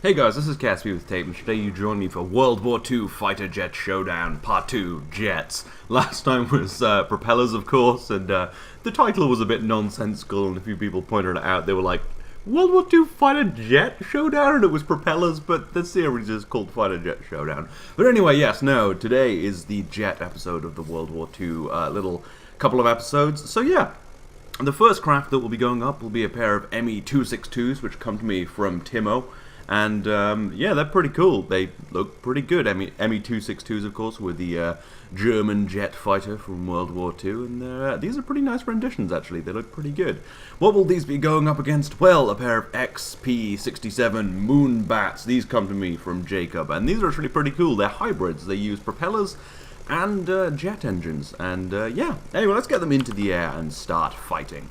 Hey guys, this is WW2, and today you join me for World War II Fighter Jet Showdown, Part 2, Jets. Last time was propellers, of course, and the title was a bit nonsensical, and a few people pointed it out. They were like, World War II Fighter Jet Showdown? And it was propellers, but the series is called Fighter Jet Showdown. But anyway, yes, no, today is the Jet episode of the World War II little couple of episodes. So yeah, the first craft that will be going up will be a pair of ME-262s, which come to me from Timo. And yeah, they're pretty cool. They look pretty good. ME-262s, of course, were the German jet fighter from World War II, and these are pretty nice renditions, actually. They look pretty good. What will these be going up against? Well, a pair of XP-67 Moon Bats. These come to me from Jacob, and these are actually pretty cool. They're hybrids. They use propellers and jet engines, and yeah. Anyway, let's get them into the air and start fighting.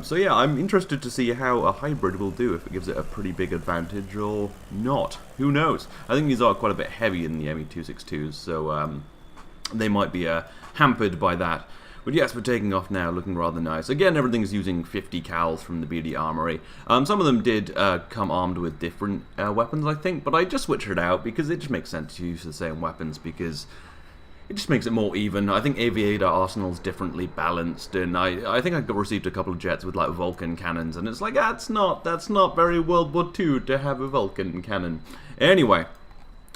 So yeah, I'm interested to see how a hybrid will do, if it gives it a pretty big advantage or not. Who knows? I think these are quite a bit heavy in the ME-262s, so they might be hampered by that. But yes, we're taking off now, looking rather nice. Again, everything's using 50 cals from the BD Armory. Some of them did come armed with different weapons, I think, but I just switched it out because it just makes sense to use the same weapons, because it just makes it more even. I think Aviator Arsenal's differently balanced, and I think I received a couple of jets with like Vulcan cannons, and it's like, that's not very World War II to have a Vulcan cannon. Anyway,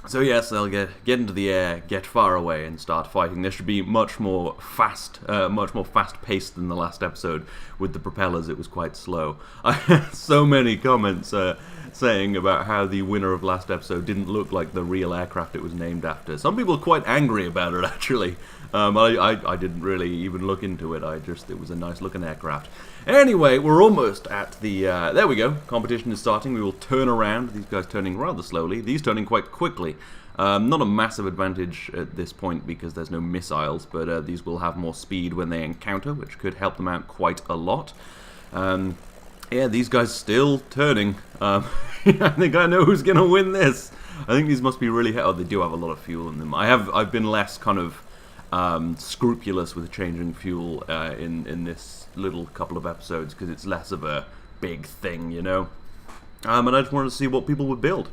so yes, they'll get into the air, get far away, and start fighting. This should be much more fast-paced than the last episode. With the propellers, it was quite slow. I had so many comments saying about how the winner of last episode didn't look like the real aircraft it was named after. Some people are quite angry about it, actually. I didn't really even look into it. It was a nice looking aircraft. Anyway, we're almost at the, there we go. Competition is starting. We will turn around. These guys turning rather slowly. These turning quite quickly. Not a massive advantage at this point because there's no missiles, but these will have more speed when they encounter, which could help them out quite a lot. Yeah, these guys still turning. I think I know who's going to win this. I think these must be really... Oh, they do have a lot of fuel in them. I've been less kind of scrupulous with changing fuel in this little couple of episodes because it's less of a big thing, you know? And I just wanted to see what people would build.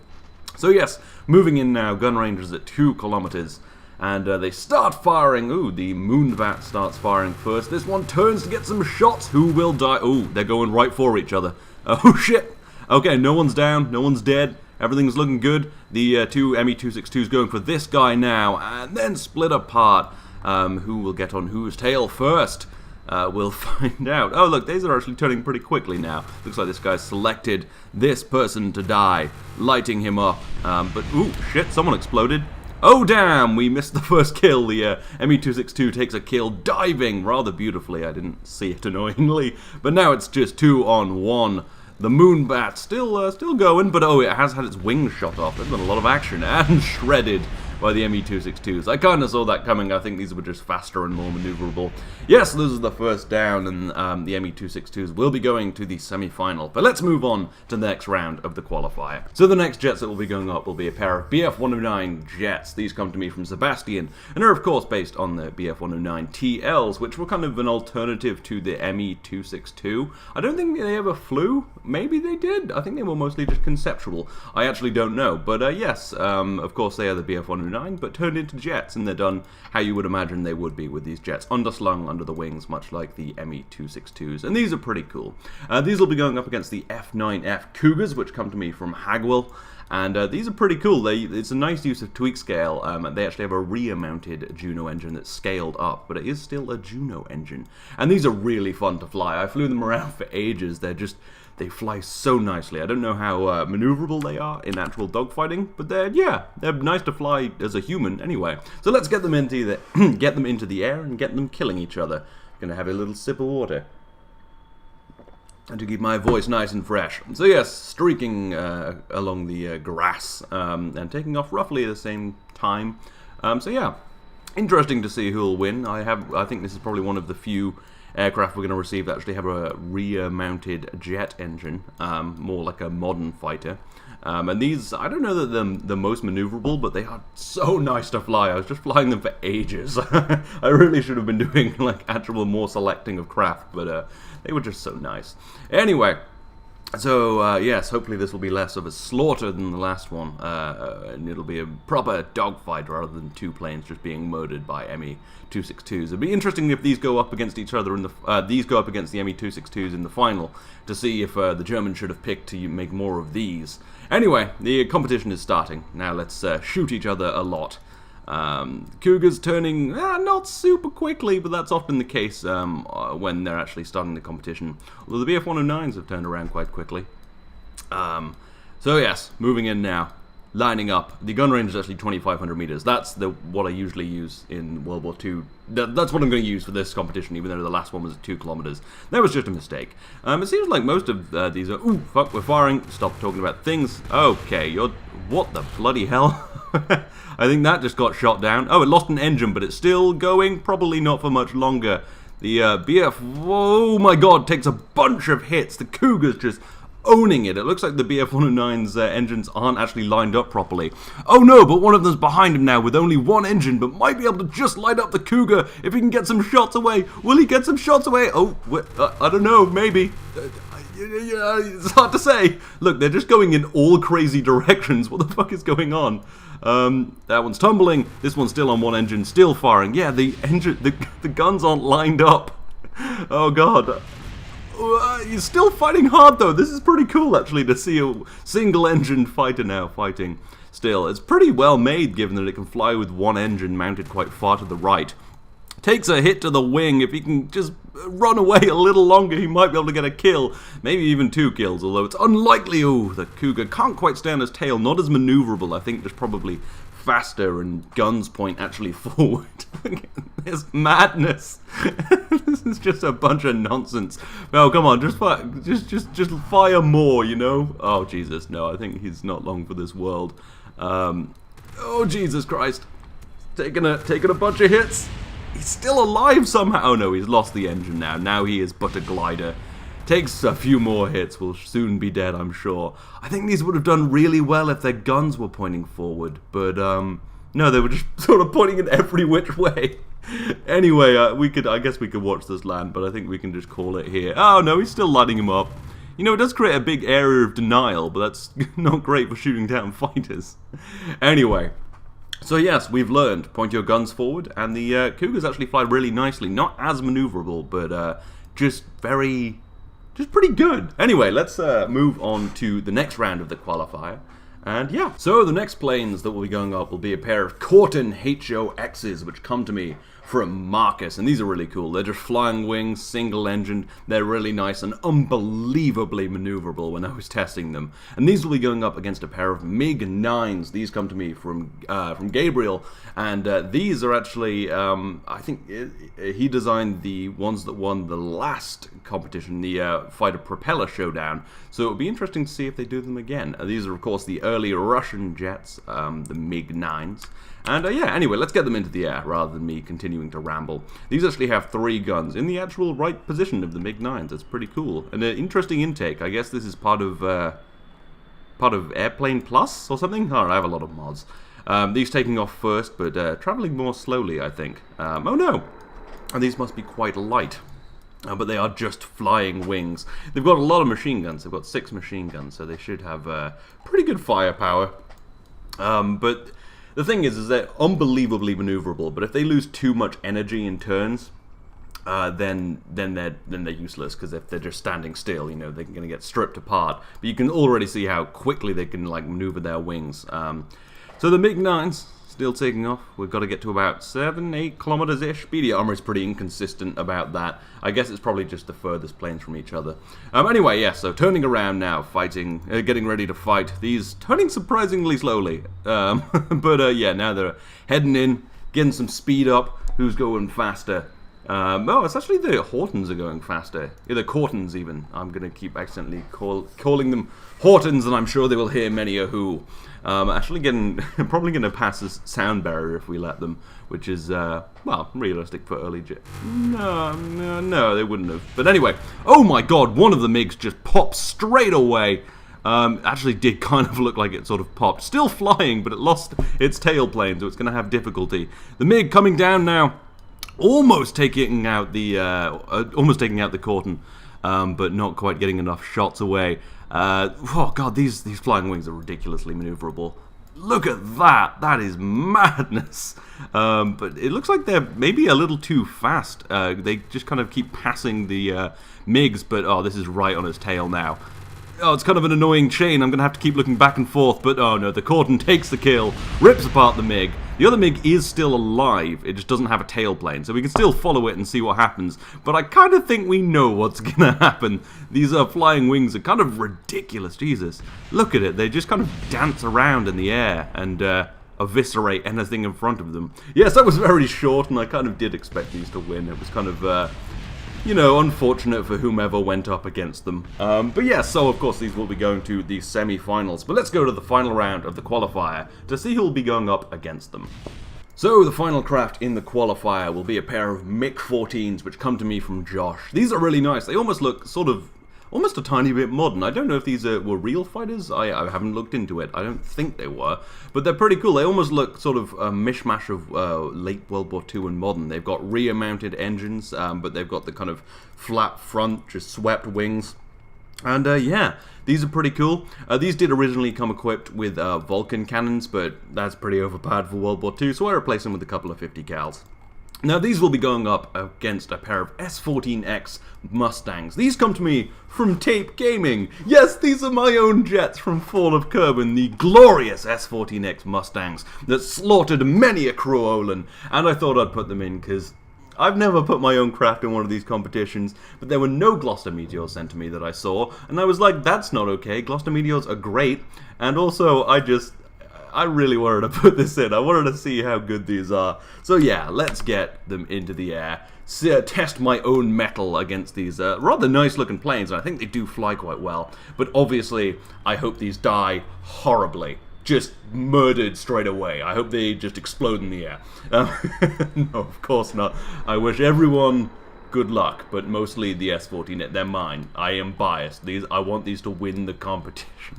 So yes, moving in now, gun range is at 2 kilometers. And they start firing. Ooh, the Moonbat starts firing first. This one turns to get some shots. Who will die? Ooh, they're going right for each other. Oh, shit. Okay, no one's down. No one's dead. Everything's looking good. The two ME-262s going for this guy now. And then split apart. Who will get on whose tail first? We'll find out. Oh, look, these are actually turning pretty quickly now. Looks like this guy's selected this person to die. Lighting him up. But, ooh, shit, someone exploded. Oh damn, we missed the first kill. The ME-262 takes a kill diving rather beautifully. I didn't see it annoyingly. But now it's just 2 on 1. The Moonbat still going, but oh, it has had its wings shot off. There's been a lot of action and shredded by the ME-262s. I kind of saw that coming. I think these were just faster and more maneuverable. Yes, this is the first down, and the ME-262s will be going to the semi-final. But let's move on to the next round of the qualifier. So the next jets that will be going up will be a pair of BF-109 jets. These come to me from Sebastian, and are of course based on the BF-109 TLs, which were kind of an alternative to the ME-262. I don't think they ever flew. Maybe they did. I think they were mostly just conceptual. I actually don't know. But yes, of course they are the BF-109. But turned into jets, and they're done how you would imagine they would be with these jets, underslung under the wings, much like the ME-262s, and these are pretty cool. These will be going up against the F9F Cougars, which come to me from Hagwell, and these are pretty cool. It's a nice use of tweak scale. They actually have a rear-mounted Juno engine that's scaled up, but it is still a Juno engine, and these are really fun to fly. I flew them around for ages. They fly so nicely. I don't know how maneuverable they are in actual dogfighting, but they're nice to fly as a human anyway. So let's get them into the air and get them killing each other. Gonna have a little sip of water and to keep my voice nice and fresh. So yes, streaking along the grass and taking off roughly at the same time. So yeah, interesting to see who will win. I think this is probably one of the few aircraft we're going to receive that actually have a rear-mounted jet engine, more like a modern fighter. And these, I don't know that they're the most maneuverable, but they are so nice to fly. I was just flying them for ages. I really should have been doing like actual more selecting of craft, but they were just so nice. Anyway, So, yes, hopefully this will be less of a slaughter than the last one, and it'll be a proper dogfight rather than two planes just being murdered by ME-262s. It'd be interesting if these go up against each other in the, these go up against the ME-262s in the final, to see if the Germans should have picked to make more of these. Anyway, the competition is starting. Now let's shoot each other a lot. Cougars turning not super quickly, but that's often the case when they're actually starting the competition. Although the BF-109s have turned around quite quickly. So yes, moving in now, lining up. The gun range is actually 2,500 meters. That's what I usually use in World War II. That's what I'm going to use for this competition, even though the last one was at 2 kilometers. That was just a mistake. It seems like most of these are... Ooh, fuck, we're firing. Stop talking about things. Okay, you're... What the bloody hell? I think that just got shot down. Oh, it lost an engine, but it's still going. Probably not for much longer. The BF, oh my god, takes a bunch of hits. The Cougar's just owning it. It looks like the BF-109's engines aren't actually lined up properly. Oh no, but one of them's behind him now with only one engine, but might be able to just light up the Cougar if he can get some shots away. Will he get some shots away? Oh, I don't know, maybe. It's hard to say. Look, they're just going in all crazy directions. What the fuck is going on? That one's tumbling. This one's still on one engine, still firing. Yeah, the guns aren't lined up. Oh god. He's still fighting hard though. This is pretty cool actually to see a single engine fighter now fighting still. It's pretty well made given that it can fly with one engine mounted quite far to the right. Takes a hit to the wing. If he can just run away a little longer, he might be able to get a kill. Maybe even 2 kills, although it's unlikely. Ooh, the Cougar can't quite stay on his tail. Not as maneuverable. I think there's probably faster and guns point actually forward. There's madness. This is just a bunch of nonsense. Oh, come on, just fire more, you know? Oh, Jesus, no, I think he's not long for this world. Oh, Jesus Christ. Taking a bunch of hits. He's still alive somehow. Oh no, he's lost the engine now. Now he is but a glider. Takes a few more hits. Will soon be dead, I'm sure. I think these would have done really well if their guns were pointing forward. But, no, they were just sort of pointing in every which way. Anyway, I guess we could watch this land, but I think we can just call it here. Oh no, he's still lighting him up. You know, it does create a big area of denial, but that's not great for shooting down fighters. Anyway. So yes, we've learned, point your guns forward, and the Cougars actually fly really nicely. Not as maneuverable, but just pretty good. Anyway, let's move on to the next round of the qualifier. And yeah, so the next planes that will be going up will be a pair of Corten Hecho X's, which come to me from Marcus, and these are really cool. They're just flying wings, single engine. They're really nice and unbelievably maneuverable when I was testing them. And these will be going up against a pair of MiG-9s. These come to me from Gabriel, and these are actually, I think he designed the ones that won the last competition, the Fighter Propeller Showdown. So it'll be interesting to see if they do them again. These are, of course, the early Russian jets, the MiG-9s. And yeah, anyway, let's get them into the air rather than me continuing to ramble. These actually have 3 guns in the actual right position of the MiG-9s. That's pretty cool. And an interesting intake. I guess this is part of Airplane Plus or something? Alright, I have a lot of mods. These taking off first, but traveling more slowly, I think. Oh no! And these must be quite light. But they are just flying wings. They've got a lot of machine guns. They've got 6 machine guns, so they should have pretty good firepower. But the thing is they're unbelievably maneuverable. But if they lose too much energy in turns, then they're useless. Because if they're just standing still, you know, they're going to get stripped apart. But you can already see how quickly they can like maneuver their wings. So the MiG-9s still taking off. We've got to get to about 7-8 kilometers-ish. BD Armor is pretty inconsistent about that. I guess it's probably just the furthest planes from each other. Anyway, yeah, so turning around now, fighting, getting ready to fight. These turning surprisingly slowly. But yeah, now they're heading in, getting some speed up. Who's going faster? Oh, it's actually the Hortons are going faster. Yeah, the Cortens even. I'm going to keep accidentally calling them Hortons, and I'm sure they will hear many a who. Actually probably going to pass this sound barrier if we let them, which is, well, realistic for early jet. No, they wouldn't have. But anyway, oh my god, one of the MiGs just popped straight away. Actually did kind of look like it sort of popped. Still flying, but it lost its tailplane, so it's going to have difficulty. The MiG coming down now. Almost taking out the Corten, but not quite getting enough shots away. Oh god, these flying wings are ridiculously maneuverable. Look at that! That is madness! But it looks like they're maybe a little too fast. They just kind of keep passing the MiGs, but oh, this is right on his tail now. Oh, it's kind of an annoying chain. I'm going to have to keep looking back and forth, but oh no, the Corden takes the kill, rips apart the MiG. The other MiG is still alive, it just doesn't have a tailplane, so we can still follow it and see what happens. But I kind of think we know what's going to happen. These flying wings are kind of ridiculous, Jesus. Look at it, they just kind of dance around in the air and eviscerate anything in front of them. Yes, that was very short, and I kind of did expect these to win. It was kind of... you know, unfortunate for whomever went up against them. But yeah, so of course these will be going to the semi-finals. But let's go to the final round of the qualifier to see who will be going up against them. So the final craft in the qualifier will be a pair of Mick 14s, which come to me from Josh. These are really nice. They almost look sort of... almost a tiny bit modern. I don't know if these were real fighters. I haven't looked into it. I don't think they were. But they're pretty cool. They almost look sort of a mishmash of late World War II and modern. They've got rear-mounted engines, but they've got the kind of flat front, just swept wings. And yeah, these are pretty cool. These did originally come equipped with Vulcan cannons, but that's pretty overpowered for World War II, so I replaced them with a couple of 50 cals. Now these will be going up against a pair of S14X Mustangs. These come to me from Tape Gaming. Yes, these are my own jets from Fall of Kerbal, the glorious S14X Mustangs that slaughtered many a Croolin. And I thought I'd put them in because I've never put my own craft in one of these competitions, but there were no Gloucester Meteors sent to me that I saw, and I was like, that's not okay. Gloucester Meteors are great, and also I really wanted to put this in. I wanted to see how good these are. So yeah, let's get them into the air. Test my own metal against these rather nice looking planes. And I think they do fly quite well. But obviously, I hope these die horribly. Just murdered straight away. I hope they just explode in the air. No, of course not. I wish everyone good luck, but mostly the S14. They're mine. I am biased. I want these to win the competition.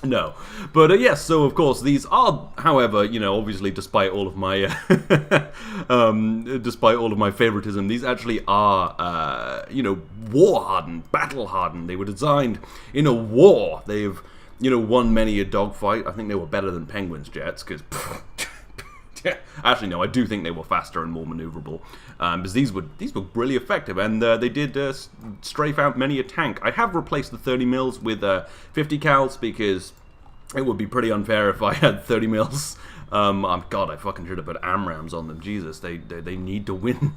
No, but yes, so of course these are, however, you know, obviously despite all of my despite all of my favoritism, these actually are you know, war hardened, battle hardened. They were designed in a war. They've, you know, won many a dogfight. I think they were better than Penguin's jets because actually no, I do think they were faster and more maneuverable, because these were really effective, and they did strafe out many a tank. I have replaced the 30 mils with 50 cals because it would be pretty unfair if I had 30 mils. God, I fucking should have put AMRAAMs on them. Jesus, they need to win.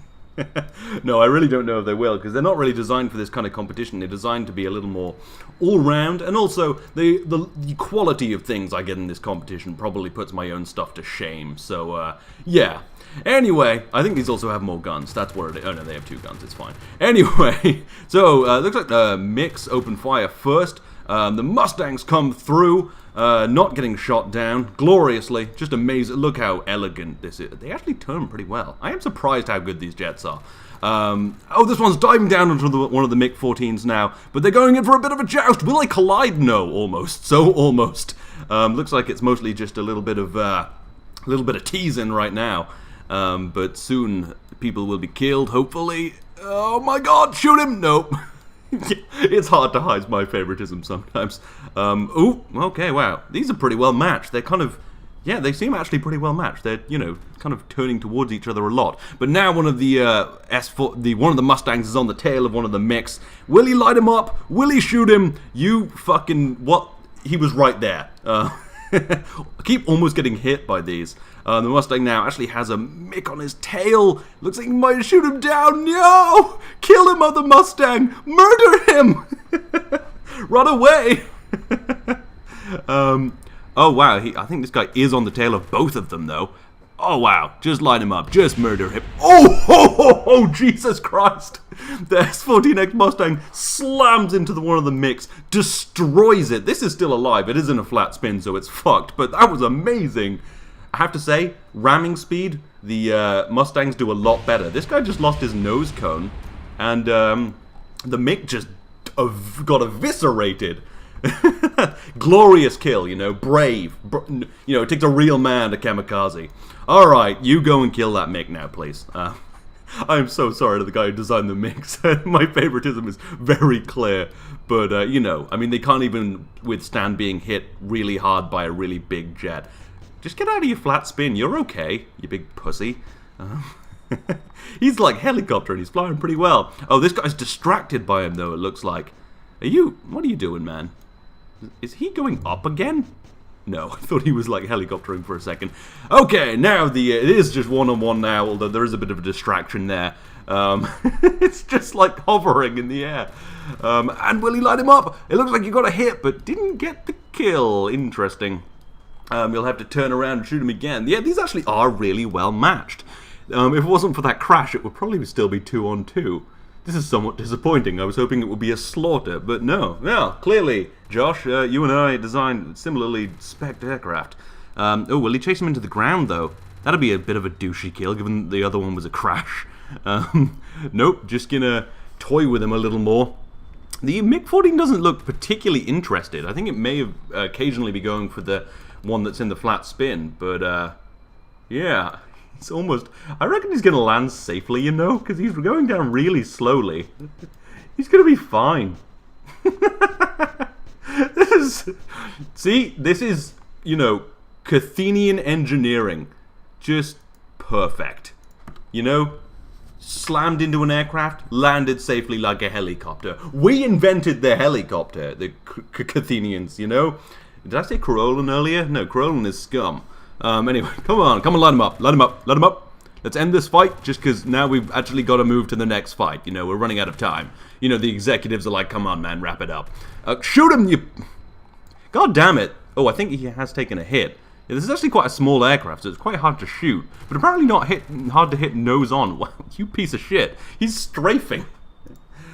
No, I really don't know if they will, because they're not really designed for this kind of competition. They're designed to be a little more all-round, and also the quality of things I get in this competition probably puts my own stuff to shame. So, yeah. Anyway, I think these also have more guns. That's what it is. Oh no, they have 2 guns. It's fine. Anyway, so looks like Mick's open fire first. The Mustangs come through, not getting shot down gloriously. Just amazing. Look how elegant this is. They actually turn pretty well. I am surprised how good these jets are. Oh, this one's diving down into one of the Mick 14s now, but they're going in for a bit of a joust. Will they collide? No, almost. So almost. Looks like it's mostly just a little bit of teasing right now. But soon people will be killed, hopefully. Oh my god, shoot him! Nope. It's hard to hide my favoritism sometimes. Ooh, okay, wow. These are pretty well matched. They're kind of, yeah, they seem actually pretty well matched. They're, you know, kind of turning towards each other a lot. But now one of the one of the Mustangs is on the tail of one of the Micks. Will he light him up? Will he shoot him? You fucking, what? He was right there. I keep almost getting hit by these. The Mustang now actually has a Mick on his tail. Looks like he might shoot him down. No! Kill him, other Mustang! Murder him! Run away! Oh wow, I think this guy is on the tail of both of them though. Oh wow, just line him up, just murder him. Oh, Jesus Christ! The S14X Mustang slams into one of the Micks, destroys it. This is still alive, it is in a flat spin, so it's fucked, but that was amazing. I have to say, ramming speed, the Mustangs do a lot better. This guy just lost his nose cone, and the Mick just got eviscerated. Glorious kill, you know, brave. You know, it takes a real man to kamikaze. Alright, you go and kill that Mick now, please. I'm so sorry to the guy who designed the mix. My favoritism is very clear. But, you know, I mean, they can't even withstand being hit really hard by a really big jet. Just get out of your flat spin. You're okay, you big pussy. He's like helicopter and he's flying pretty well. Oh, this guy's distracted by him, though, it looks like. What are you doing, man? Is he going up again? No, I thought he was like helicoptering for a second. Okay, now it is just one-on-one now, although there is a bit of a distraction there. It's just like hovering in the air. And will he light him up? It looks like you got a hit, but didn't get the kill. Interesting. You'll have to turn around and shoot him again. Yeah, these actually are really well matched. If it wasn't for that crash, it would probably still be 2-on-2. This is somewhat disappointing. I was hoping it would be a slaughter, but no. Well, clearly, Josh, you and I designed similarly spec'd aircraft. Oh, will he chase him into the ground, though? That'd be a bit of a douchey kill, given the other one was a crash. Nope, just gonna toy with him a little more. The MiG-14 doesn't look particularly interested. I think it may have occasionally be going for the one that's in the flat spin, but, yeah. It's almost... I reckon he's going to land safely, you know, because he's going down really slowly. He's going to be fine. This is, you know, Cathenian engineering. Just perfect. You know, slammed into an aircraft, landed safely like a helicopter. We invented the helicopter, the Cathenians, you know. Did I say Corollan earlier? No, Corollan is scum. Anyway, come on, light him up, light him up, light him up. Let's end this fight, just because now we've actually got to move to the next fight. You know, we're running out of time. You know, the executives are like, come on, man, wrap it up. Shoot him, you... God damn it. Oh, I think he has taken a hit. Yeah, this is actually quite a small aircraft, so it's quite hard to shoot. But apparently not hard to hit nose on. Wow, you piece of shit. He's strafing.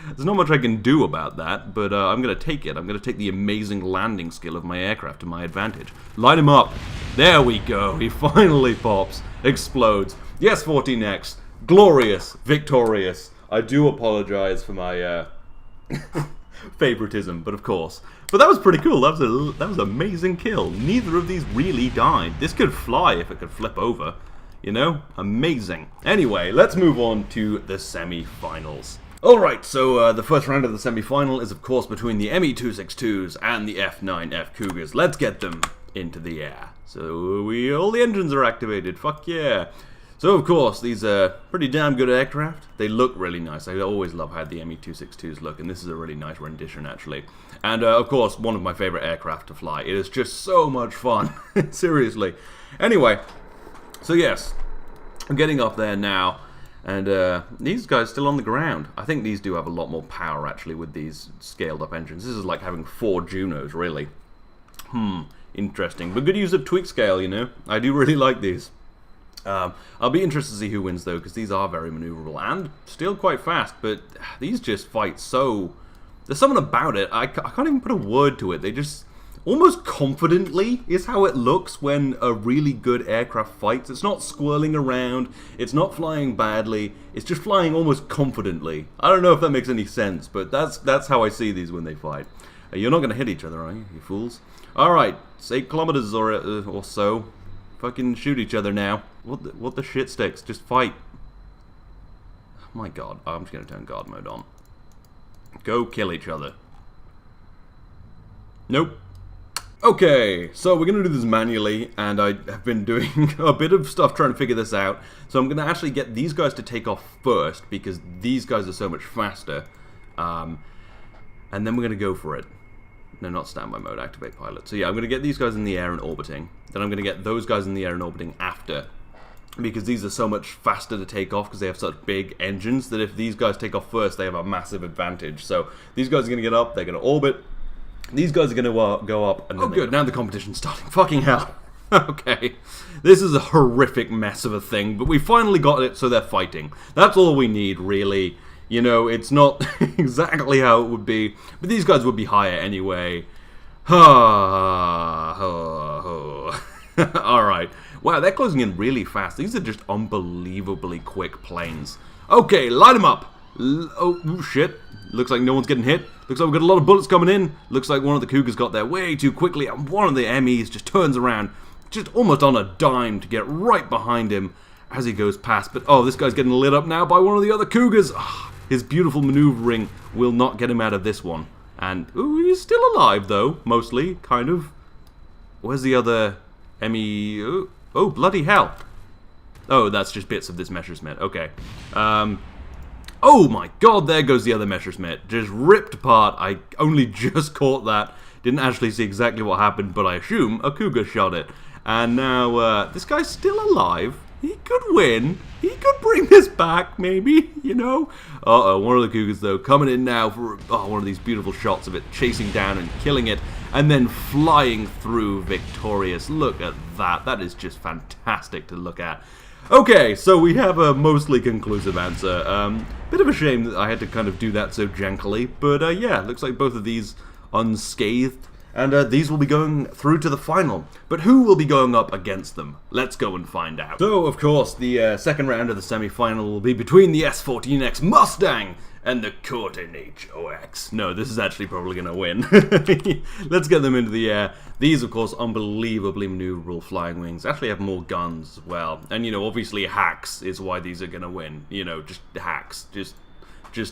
There's not much I can do about that, but I'm going to take it. I'm going to take the amazing landing skill of my aircraft to my advantage. Light him up. There we go. He finally pops. Explodes. Yes, 14X. Glorious. Victorious. I do apologize for my favoritism, but of course. But that was pretty cool. That was an amazing kill. Neither of these really died. This could fly if it could flip over. You know? Amazing. Anyway, let's move on to the semi-finals. Alright, so the first round of the semi-final is of course between the ME-262s and the F9F Cougars. Let's get them into the air. So all the engines are activated, fuck yeah. So of course, these are pretty damn good aircraft. They look really nice. I always love how the ME-262s look, and this is a really nice rendition actually. And of course, one of my favorite aircraft to fly. It is just so much fun, seriously. Anyway, so yes, I'm getting up there now. And these guys still on the ground. I think these do have a lot more power, actually, with these scaled-up engines. This is like having 4 Junos, really. Interesting. But good use of tweak scale, you know. I do really like these. I'll be interested to see who wins, though, because these are very maneuverable and still quite fast. But these just fight so... There's something about it. I can't even put a word to it. They just... Almost confidently is how it looks when a really good aircraft fights. It's not squirreling around, it's not flying badly, it's just flying almost confidently. I don't know if that makes any sense, but that's how I see these when they fight. You're not going to hit each other, are you fools? Alright, it's 8 kilometers or so. Fucking shoot each other now. What the shit sticks? Just fight. Oh my god, I'm just going to turn guard mode on. Go kill each other. Nope. Okay, so we're going to do this manually, and I have been doing a bit of stuff trying to figure this out. So I'm going to actually get these guys to take off first, because these guys are so much faster. And then we're going to go for it. No, not standby mode, activate pilot. So yeah, I'm going to get these guys in the air and orbiting. Then I'm going to get those guys in the air and orbiting after. Because these are so much faster to take off, because they have such big engines, that if these guys take off first, they have a massive advantage. So these guys are going to get up, they're going to orbit. These guys are going to go up, and then good, now the competition's starting. Fucking hell. Okay. This is a horrific mess of a thing, but we finally got it, so they're fighting. That's all we need, really. You know, it's not exactly how it would be, but these guys would be higher anyway. Alright. Wow, they're closing in really fast. These are just unbelievably quick planes. Okay, light them up. Oh, shit. Looks like no one's getting hit. Looks like we've got a lot of bullets coming in. Looks like one of the Cougars got there way too quickly, and one of the MEs just turns around, just almost on a dime, to get right behind him as he goes past. But, oh, this guy's getting lit up now by one of the other Cougars. Oh, his beautiful maneuvering will not get him out of this one. And, ooh, he's still alive, though, mostly, kind of. Where's the other Emmy? Oh, bloody hell. Oh, that's just bits of this Messerschmitt. Okay. Oh my god, there goes the other Messerschmitt. Just ripped apart. I only just caught that. Didn't actually see exactly what happened, but I assume a Cougar shot it. And now, this guy's still alive. He could win. He could bring this back, maybe, you know? Uh-oh, one of the Cougars, though, coming in now for one of these beautiful shots of it, chasing down and killing it, and then flying through victorious. Look at that. That is just fantastic to look at. Okay, so we have a mostly conclusive answer. Bit of a shame that I had to kind of do that so jankily, but yeah, looks like both of these unscathed. And these will be going through to the final. But who will be going up against them? Let's go and find out. So, of course, the second round of the semi-final will be between the S14X Mustang and the Cougar Hecho X. No, this is actually probably going to win. Let's get them into the air. These, of course, unbelievably maneuverable flying wings. Actually have more guns as well. And, you know, obviously hacks is why these are going to win. You know, just hacks. Just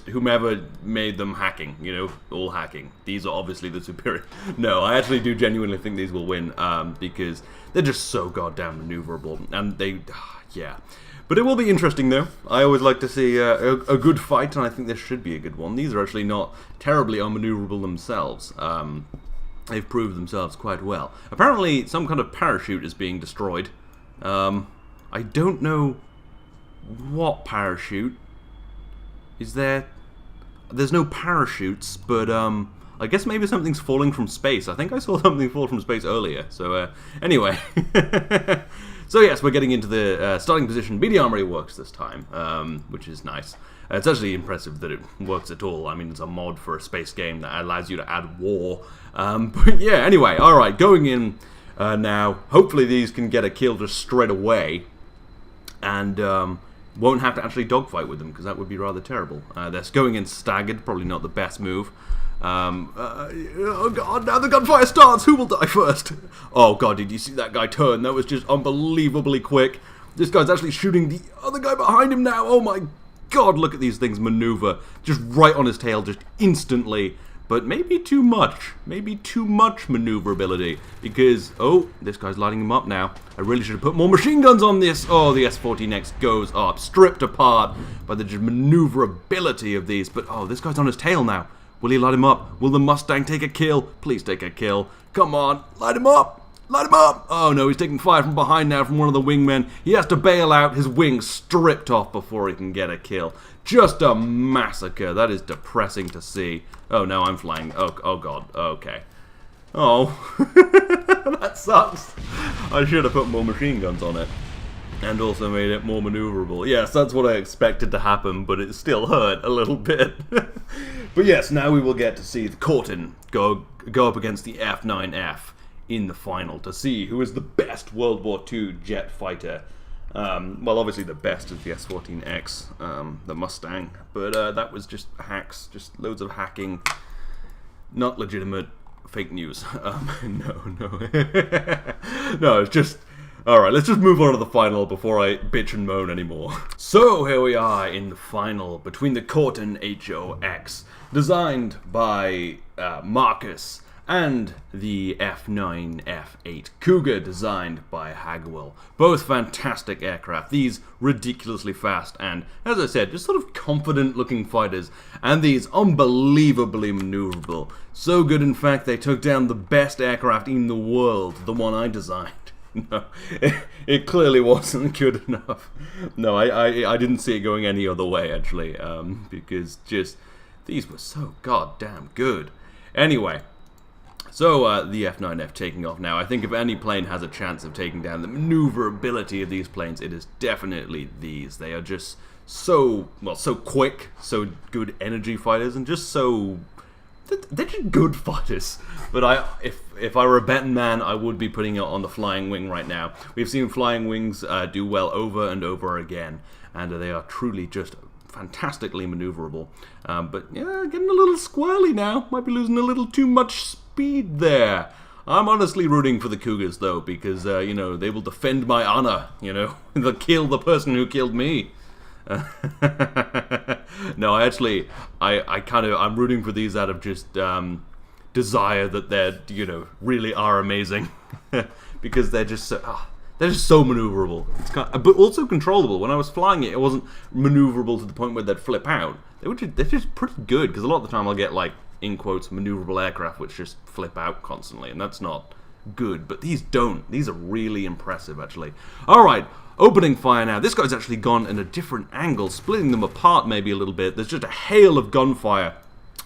whomever made them hacking, you know, all hacking. These are obviously the superior. No, I actually do genuinely think these will win, because they're just so goddamn maneuverable, and they, yeah. But it will be interesting, though. I always like to see a good fight, and I think this should be a good one. These are actually not terribly unmaneuverable themselves. They've proved themselves quite well. Apparently, some kind of parachute is being destroyed. I don't know what parachute. Is there... There's no parachutes, but I guess maybe something's falling from space. I think I saw something fall from space earlier. So anyway. So yes, we're getting into the starting position. BD Armory works this time, which is nice. It's actually impressive that it works at all. I mean, it's a mod for a space game that allows you to add war. But yeah, anyway, alright, going in now. Hopefully these can get a kill just straight away. And... won't have to actually dogfight with them, because that would be rather terrible. They're going in staggered, probably not the best move. Oh god, now the gunfire starts! Who will die first? Oh god, did you see that guy turn? That was just unbelievably quick. This guy's actually shooting the other guy behind him now. Oh my god, look at these things maneuver. Just right on his tail, just instantly. But maybe too much. Maybe too much maneuverability. Because, oh, this guy's lighting him up now. I really should have put more machine guns on this. Oh, the S14X goes up, stripped apart by the maneuverability of these. But, oh, this guy's on his tail now. Will he light him up? Will the Mustang take a kill? Please take a kill. Come on, light him up. Light him up! Oh no, he's taking fire from behind now from one of the wingmen. He has to bail out, his wings stripped off before he can get a kill. Just a massacre. That is depressing to see. Oh no, I'm flying. Oh god. Okay. Oh. That sucks. I should have put more machine guns on it. And also made it more maneuverable. Yes, that's what I expected to happen, but it still hurt a little bit. But yes, now we will get to see the Corton go up against the F9F in the final to see who is the best World War II jet fighter. Well, obviously the best is the S14X, the Mustang, but that was just hacks, just loads of hacking, not legitimate, fake news. No. No, it's just... Alright, let's just move on to the final before I bitch and moan anymore. So, here we are in the final between the Corton Hecho X, designed by Marcus, and the F9 F8 Cougar, designed by Hagwell. Both fantastic aircraft, these ridiculously fast and, as I said, just sort of confident looking fighters, and these unbelievably maneuverable. So good, in fact, they took down the best aircraft in the world, the one I designed. No, it clearly wasn't good enough. No, I didn't see it going any other way, actually, because just, these were so goddamn good. Anyway, so the F9F taking off now. I think if any plane has a chance of taking down the maneuverability of these planes, it is definitely these. They are just so, well, so quick, so good energy fighters, and just so... They're just good fighters. But if I were a betting man, I would be putting it on the Flying Wing right now. We've seen Flying Wings do well over and over again, and they are truly just fantastically maneuverable. But yeah, getting a little squirrely now. Might be losing a little too much speed there. I'm honestly rooting for the Cougars, though, because, you know, they will defend my honor, you know. They'll kill the person who killed me. No, I'm rooting for these out of just desire that they're, you know, really are amazing. Because they're just so maneuverable. It's but also controllable. When I was flying it wasn't maneuverable to the point where they'd flip out. They're just pretty good, because a lot of the time I'll get, like, in quotes, maneuverable aircraft which just flip out constantly, and that's not good. But these don't. These are really impressive, actually. Alright, opening fire now. This guy's actually gone in a different angle, splitting them apart maybe a little bit. There's just a hail of gunfire.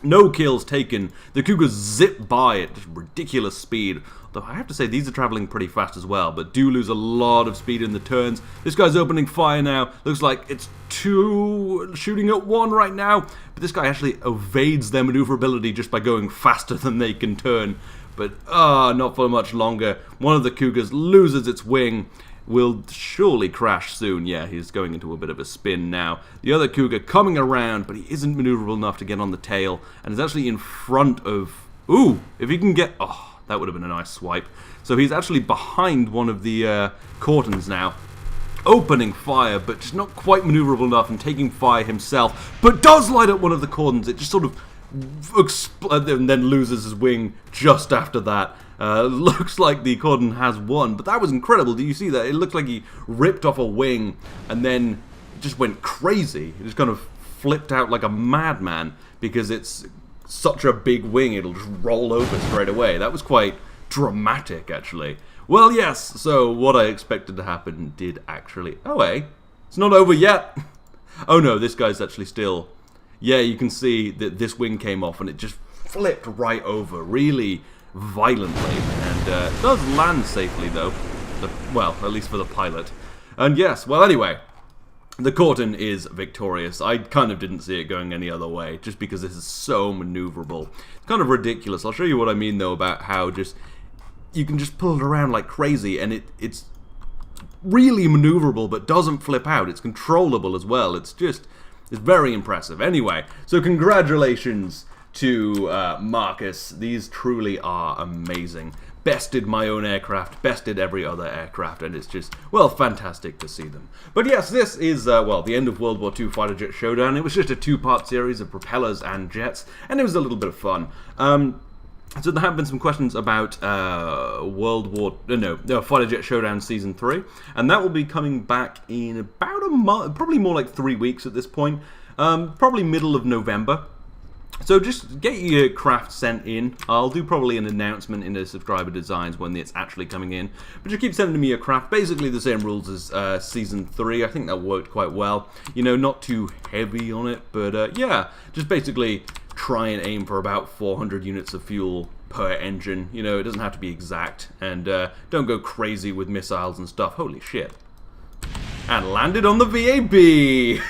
No kills taken. The Cougars zip by at just ridiculous speed. Though I have to say, these are traveling pretty fast as well, but do lose a lot of speed in the turns. This guy's opening fire now. Looks like it's 2 shooting at 1 right now. But this guy actually evades their maneuverability just by going faster than they can turn. But, not for much longer. One of the Cougars loses its wing. Will surely crash soon. Yeah, he's going into a bit of a spin now. The other Cougar coming around, but he isn't maneuverable enough to get on the tail, and is actually in front of... Ooh, if he can get... Oh, that would have been a nice swipe. So he's actually behind one of the Cortons now. Opening fire, but just not quite maneuverable enough, and taking fire himself, but does light up one of the Cortons. It just sort of and then loses his wing just after that. Looks like the Cordon has won, but that was incredible. Do you see that? It looked like he ripped off a wing and then just went crazy. It just kind of flipped out like a madman because it's such a big wing, it'll just roll over straight away. That was quite dramatic, actually. Well, yes, so what I expected to happen did actually... Oh, hey, it's not over yet. Oh no, this guy's actually still... Yeah, you can see that this wing came off and it just flipped right over really violently. And it does land safely, though. Well, at least for the pilot. And yes, well, anyway, the Corton is victorious. I kind of didn't see it going any other way, just because this is so maneuverable. It's kind of ridiculous. I'll show you what I mean, though, about how just... You can just pull it around like crazy, and it's really maneuverable, but doesn't flip out. It's controllable as well. It's very impressive. Anyway, so congratulations to Marcus. These truly are amazing. Bested my own aircraft, bested every other aircraft, and it's just, well, fantastic to see them. But yes, this is, well, the end of World War II Fighter Jet Showdown. It was just a 2-part series of propellers and jets, and it was a little bit of fun. So there have been some questions about Fighter Jet Showdown Season 3, and that will be coming back in about a month, probably more like 3 weeks at this point, probably middle of November. So just get your craft sent in. I'll do probably an announcement in the subscriber designs when it's actually coming in, but just keep sending me your craft. Basically the same rules as Season 3. I think that worked quite well. You know, not too heavy on it, but yeah, just basically try and aim for about 400 units of fuel per engine. You know, it doesn't have to be exact, and don't go crazy with missiles and stuff. Holy shit. And landed on the VAB!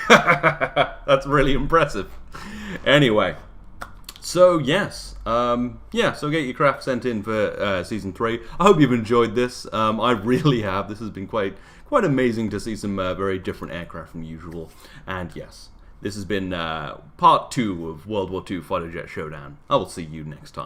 That's really impressive. Anyway, so yes, yeah, so get your craft sent in for Season 3. I hope you've enjoyed this. I really have. This has been quite amazing to see some very different aircraft from usual. And yes, this has been Part 2 of World War II Fighter Jet Showdown. I will see you next time.